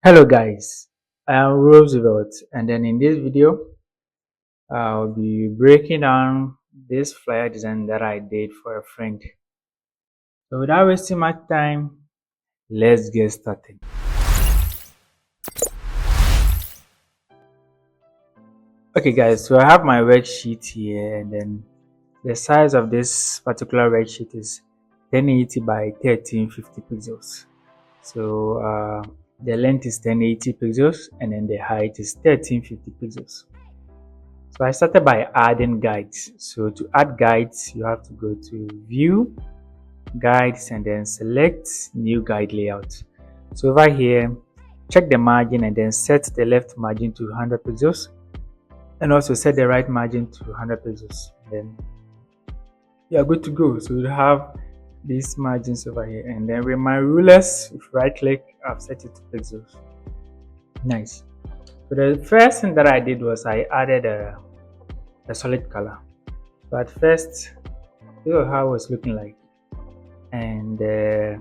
Hello guys, I am Roosevelt, and then in this video I'll be breaking down this flyer design that I did for a friend. So without wasting much time, let's get started. Okay guys, so I have my worksheet here, and then the size of this particular worksheet is 1080 by 1350 pixels. So the length is 1080 pixels, and then the height is 1350 pixels. So I started by adding guides. So to add guides, you have to go to View, Guides, and then select New Guide Layout. So over here, check the margin and then set the left margin to 100 pixels, and also set the right margin to 100 pixels. Then you are good to go. So you have these margins over here, and then with my rulers, if right click, I've set it to pixels. Nice. So the first thing that I did was I added a solid color. So at first, this was how it was looking like, and the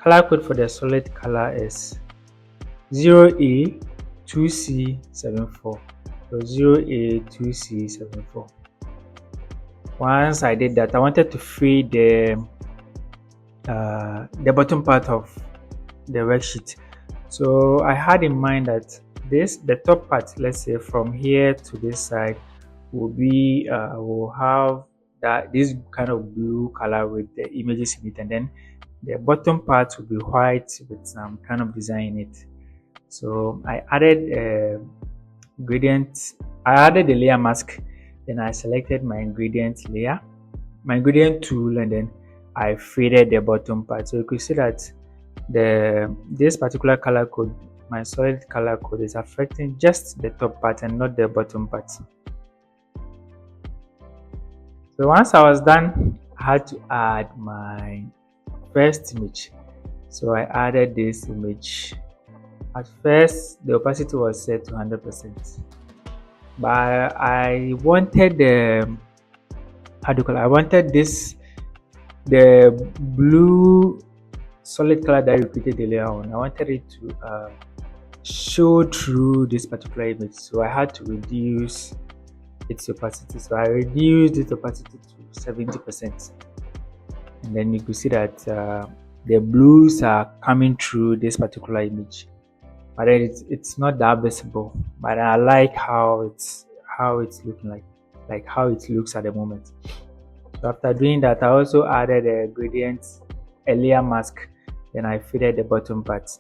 color code for the solid color is 0A2C74. So 0A2C74. Once I did that, I wanted to fade the bottom part of the worksheet. So I had in mind that the top part, let's say from here to this side, will have this kind of blue color with the images in it, and then the bottom part will be white with some kind of design in it. So I added gradient. I added the layer mask, then I selected my ingredient tool, and then I faded the bottom part. So you could see that this particular color code, my solid color code, is affecting just the top part and not the bottom part. So once I was done, I had to add my first image. So I added this image. At first, the opacity was set to 100%, but I wanted the I wanted the blue solid color that repeated the layer on. I wanted it to show through this particular image, so I had to reduce its opacity. So I reduced its opacity to 70%, and then you could see that the blues are coming through this particular image, but then it's not that visible. But I like how it's looking like how it looks at the moment. So after doing that, I also added a layer mask. Then I faded the bottom part.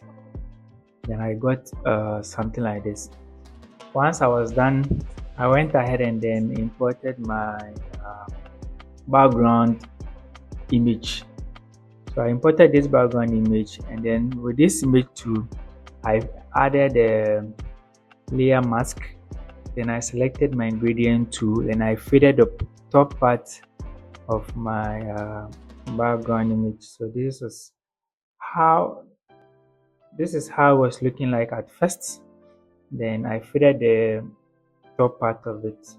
Then I got something like this. Once I was done, I went ahead and then imported my background image. So I imported this background image, and then with this image tool, I added a layer mask. Then I selected my ingredient tool, and I faded the top part of my background image. So this is how it was looking like at first. Then I faded the top part of it,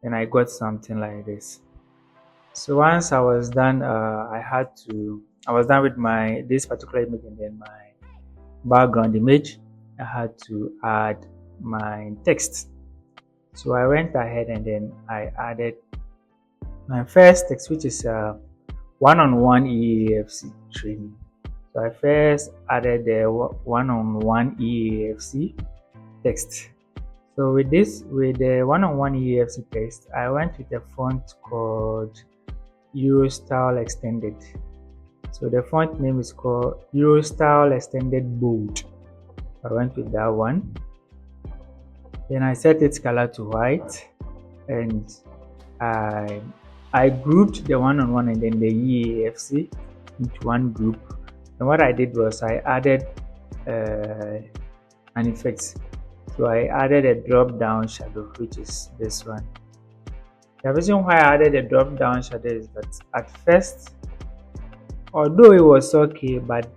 and I got something like this. So once I was done, I was done with this particular image, and then my background image. I had to add my text. So I went ahead and then I added my first text, which is one-on-one EAFC training. So I first added the one-on-one EAFC text. So with the one-on-one EAFC text, I went with a font called Eurostyle Extended. So the font name is called Eurostyle Extended Bold. I went with that one. Then I set its color to white, and I grouped the one-on-one and then the EAFC into one group. And what I did was I added an effect. So I added a drop-down shadow, which is this one. The reason why I added a drop-down shadow is that at first, although it was okay, but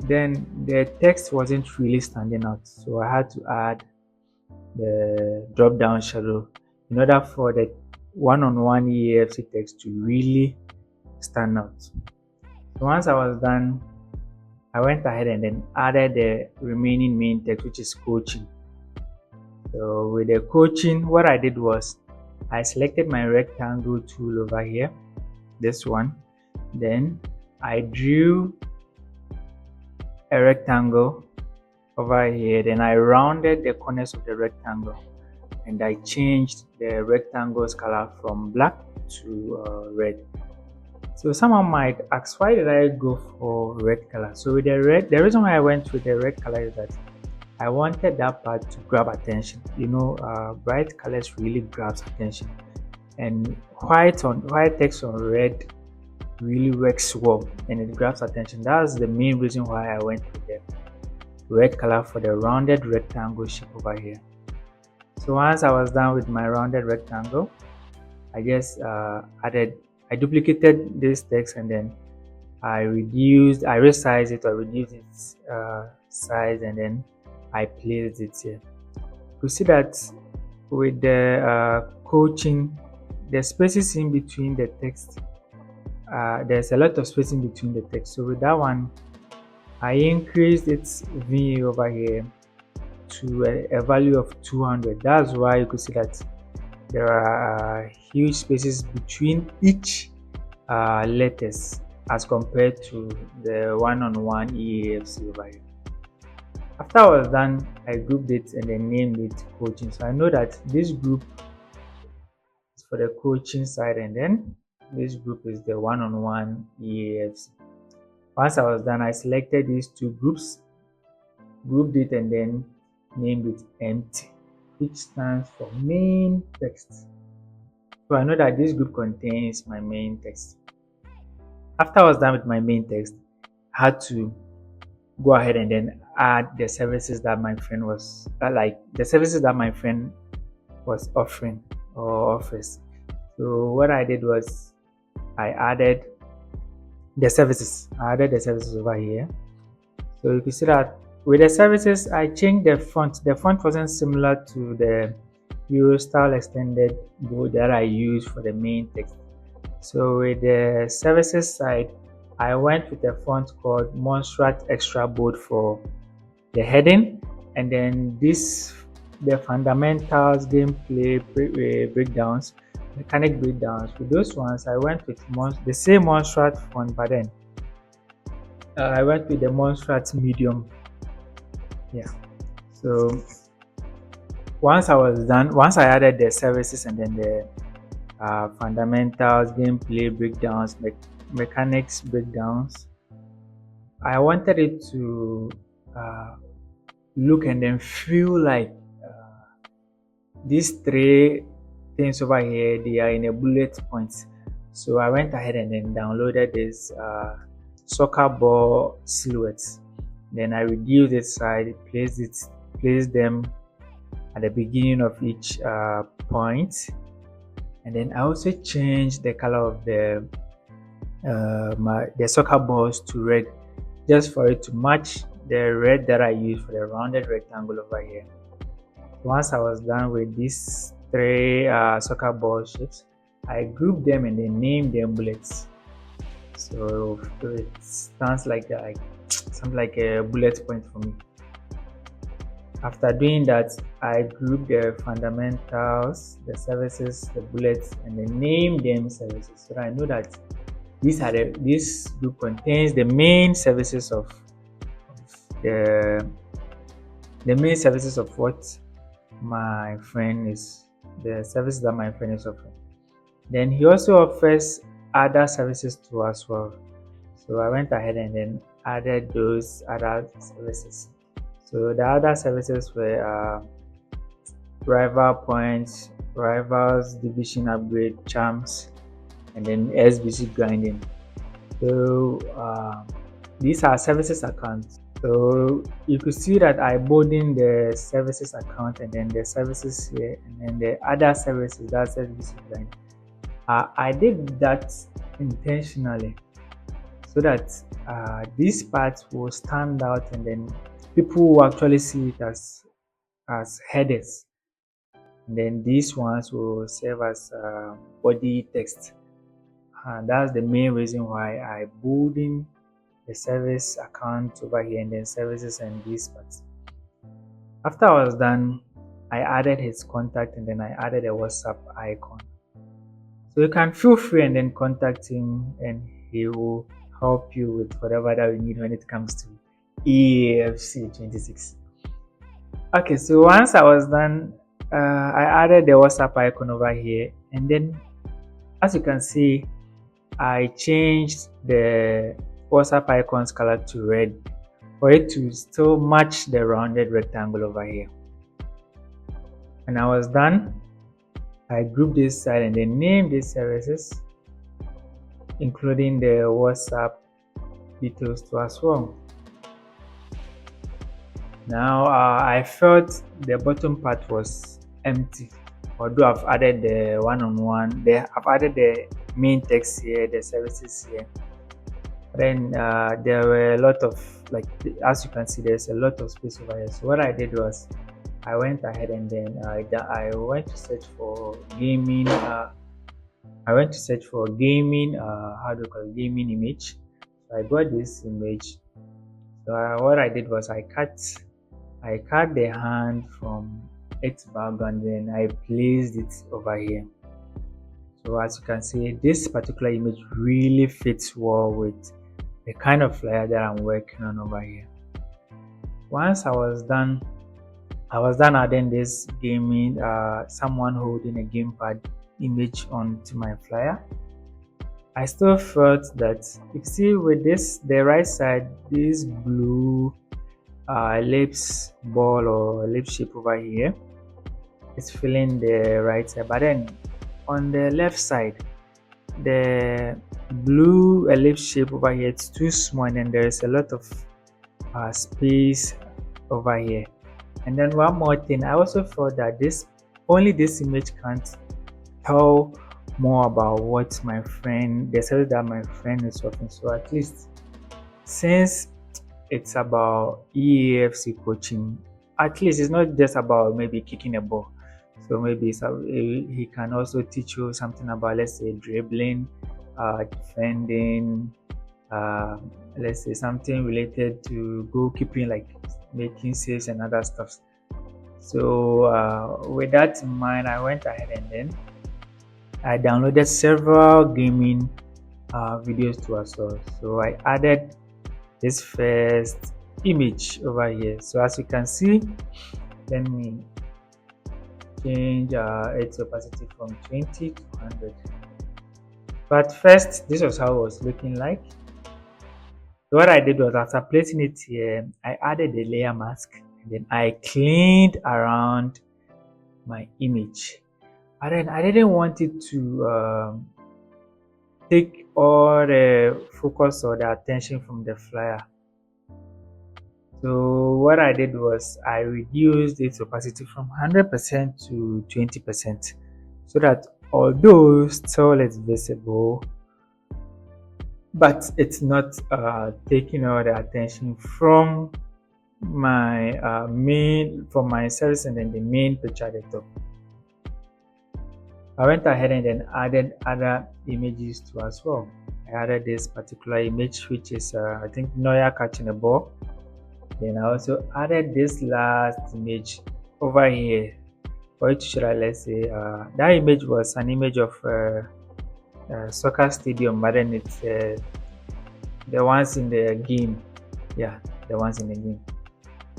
then the text wasn't really standing out. So I had to add the drop-down shadow in order for the one-on-one EAFC text to really stand out. So once I was done, I went ahead and then added the remaining main text, which is coaching. So with the coaching, what I did was I selected my rectangle tool over here, this one. Then I drew a rectangle over here. Then I rounded the corners of the rectangle, and I changed the rectangle's color from black to red. So someone might ask, why did I go for red color? So with the reason why I went with the red color is that I wanted that part to grab attention. Bright colors really grabs attention, and white text on red really works well, and it grabs attention. That's the main reason why I went with the red color for the rounded rectangle shape over here. So once I was done with my rounded rectangle, I just I duplicated this text, and then I resized it or reduced its size, and then I placed it here. You see that with the coaching, the spaces in between the text, there's a lot of space in between the text. So with that one, I increased its V over here to a value of 200. That's why you could see that there are huge spaces between each letters as compared to the one-on-one EAFC over here. After I was done, I grouped it and then named it coaching. So I know that this group is for the coaching side, and then this group is the one-on-one EAFC. Once I was done, I selected these two groups, grouped it, and then named it empty, which stands for main text. So I know that this group contains my main text. After I was done with my main text, I had to go ahead and then add the services that my friend was offering or offers. So what I did was I added the services. Over here. So you can see that with the services, I changed the font. The font wasn't similar to the Euro style extended bold that I used for the main text. So with the services side, I went with a font called Monstrat Extra Bold for the heading, and then the fundamentals, gameplay breakdowns, mechanic breakdowns. With those ones, I went with the same Monstrat font, but then I went with the Monstrat medium. Yeah. So once I added the services and then the fundamentals, gameplay breakdowns, mechanics breakdowns, I wanted it to look and then feel like these three things over here, they are in a bullet points. So I went ahead and then downloaded this soccer ball silhouettes. Then I reduced its size, placed them at the beginning of each point, and then I also changed the color of the soccer balls to red, just for it to match the red that I used for the rounded rectangle over here. Once I was done with these three soccer ball shapes, I grouped them and then named them bullets. So it sounds like something like a bullet point for me. After doing that, I grouped the fundamentals, the services, the bullets, and then named them services. So I know that this group contains the main services of what my friend is, the services that my friend is offering. Then he also offers other services too as well. So I went ahead and then added those other services. So the other services were rival points, rivals, division upgrade, charms, and then SBC grinding. So these are services accounts. So you could see that I bolded the services account and then the services here, and then the other services, that's SBC grinding. I did that intentionally so that this part will stand out, and then people will actually see it as headers, and then these ones will serve as body text. And that's the main reason why I bolded the service account over here, and then services and these parts. After I was done, I added his contact, and then I added a WhatsApp icon. So you can feel free and then contact him, and he will help you with whatever that you need when it comes to EAFC 26. Okay, so once I was done, I added the WhatsApp icon over here, and then as you can see, I changed the WhatsApp icon's color to red for it to still match the rounded rectangle over here. When I was done, I grouped this side and then named these services, including the WhatsApp details too as well. Now I felt the bottom part was empty, although I've added the one-on-one there. I've added the main text here, the services here. Then there were a lot of, like, as you can see, there's a lot of space over here. So what I did was I went ahead and then I went to search for gaming. I went to search for gaming. How do you call it? Gaming image. So I got this image. So what I did was I cut the hand from its background, then I placed it over here. So as you can see, this particular image really fits well with the kind of flyer that I'm working on over here. Once I was done adding this gaming, someone holding a gamepad image onto my flyer. I still felt that, you see, with this, the right side, this blue ellipse ball or ellipse shape over here is filling the right side, but then on the left side, the blue ellipse shape over here, it's too small, and then there's a lot of space over here. And then one more thing, I also thought that this image can't tell more about what the service that my friend is offering. So at least, since it's about EAFC coaching, at least it's not just about maybe kicking a ball. So maybe he can also teach you something about, let's say, dribbling, defending, let's say something related to goalkeeping, like making saves and other stuff. So with that in mind, I went ahead and then I downloaded several gaming videos to us. So I added this first image over here. So as you can see, let me change its opacity from 20 to 100. But first, this was how it was looking like. So what I did was, after placing it here, I added a layer mask, and then I cleaned around my image. And then I didn't want it to take all the focus or the attention from the flyer. So what I did was I reduced its opacity from 100% to 20%, so that although still it's visible, but it's not taking all the attention from my service and then the main picture at the top. I went ahead and then added other images too as well. I added this particular image, which is I think Neuer catching a ball. Then I also added this last image over here for it to show that, let's say, that image was an image of soccer stadium, but then it's the ones in the game. Yeah, the ones in the game.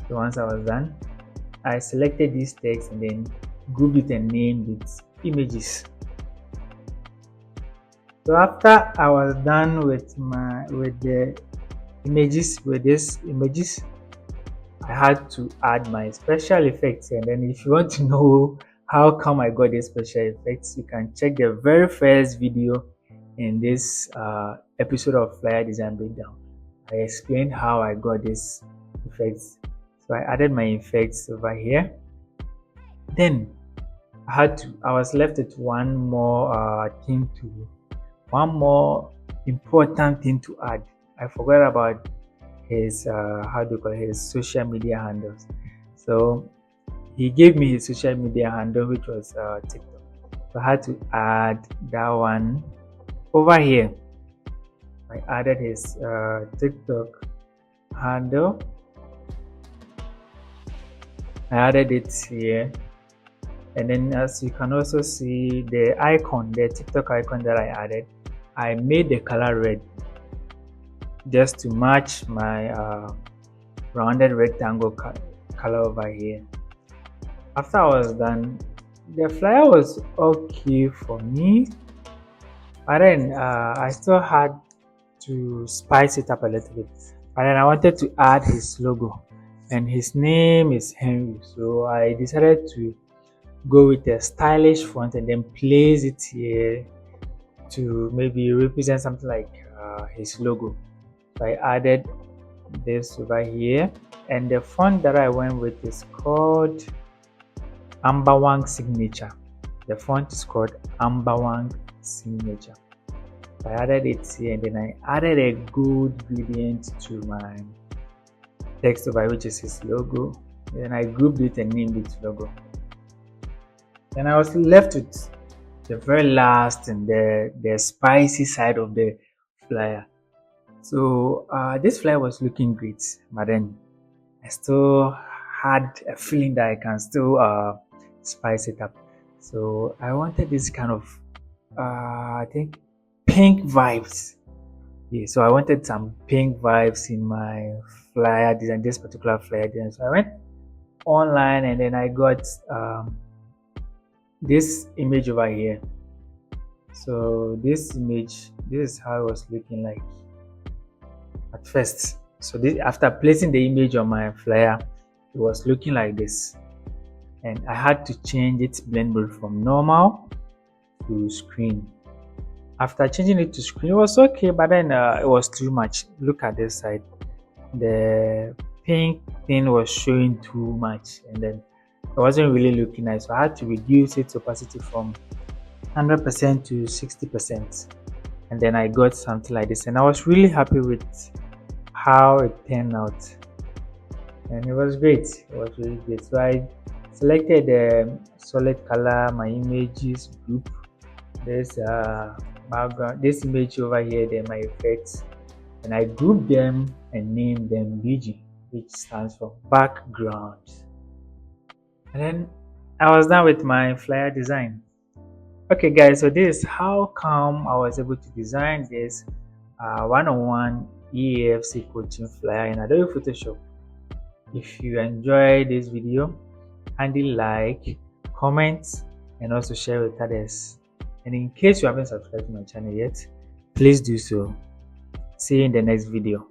So once I was done, I selected this text and then grouped it and named it images. So after I was done with these images, I had to add my special effects. And then if you want to know how come I got these special effects, you can check the very first video in this episode of Flyer Design Breakdown. I explained how I got these effects. So I added my effects over here. Then I was left with one more important thing to add. I forgot about his his social media handles. So he gave me his social media handle, which was TikTok. So I had to add that one over here. I I added his TikTok handle. I added it here, and then as you can also see the icon, the TikTok icon that I added, I made the color red just to match my rounded rectangle color over here. After I was done, the flyer was okay for me, but then I still had to spice it up a little bit. But then I wanted to add his logo, and his name is Henry, so I decided to go with a stylish font and then place it here to maybe represent something like his logo. So I added this over here, and the font that I went with is called Amberwang Signature. The font is called Amberwang Signature. I added it here, and then I added a gold gradient to my text over, which is his logo. Then I grouped it and named it logo. Then I was left with the very last and the spicy side of the flyer. So this flyer was looking great, but then I still had a feeling that I can still spice it up. So I wanted this kind of I think pink vibes. Yeah, so I wanted some pink vibes in my flyer design, this particular flyer design. So I went online and then I got this image over here. So this image, this is how it was looking like at first. So this, after placing the image on my flyer, it was looking like this, and I had to change its blend mode from normal to screen. After changing it to screen, it was okay, but then it was too much. Look at this side, the pink thing was showing too much, and then it wasn't really looking nice. So I had to reduce its opacity from 100% to 60%, and then I got something like this, and I was really happy with how it turned out, and it was great. It was really great. So I selected the solid color, my images group, this background, this image over here, then my effects, and I grouped them and named them BG, which stands for background. And then I was done with my flyer design. Okay guys, so this is how come I was able to design this one-on-one EAFC coaching flyer in Adobe Photoshop. If you enjoyed this video, kindly like, comment, and also share with others. And in case you haven't subscribed to my channel yet, please do so. See you in the next video.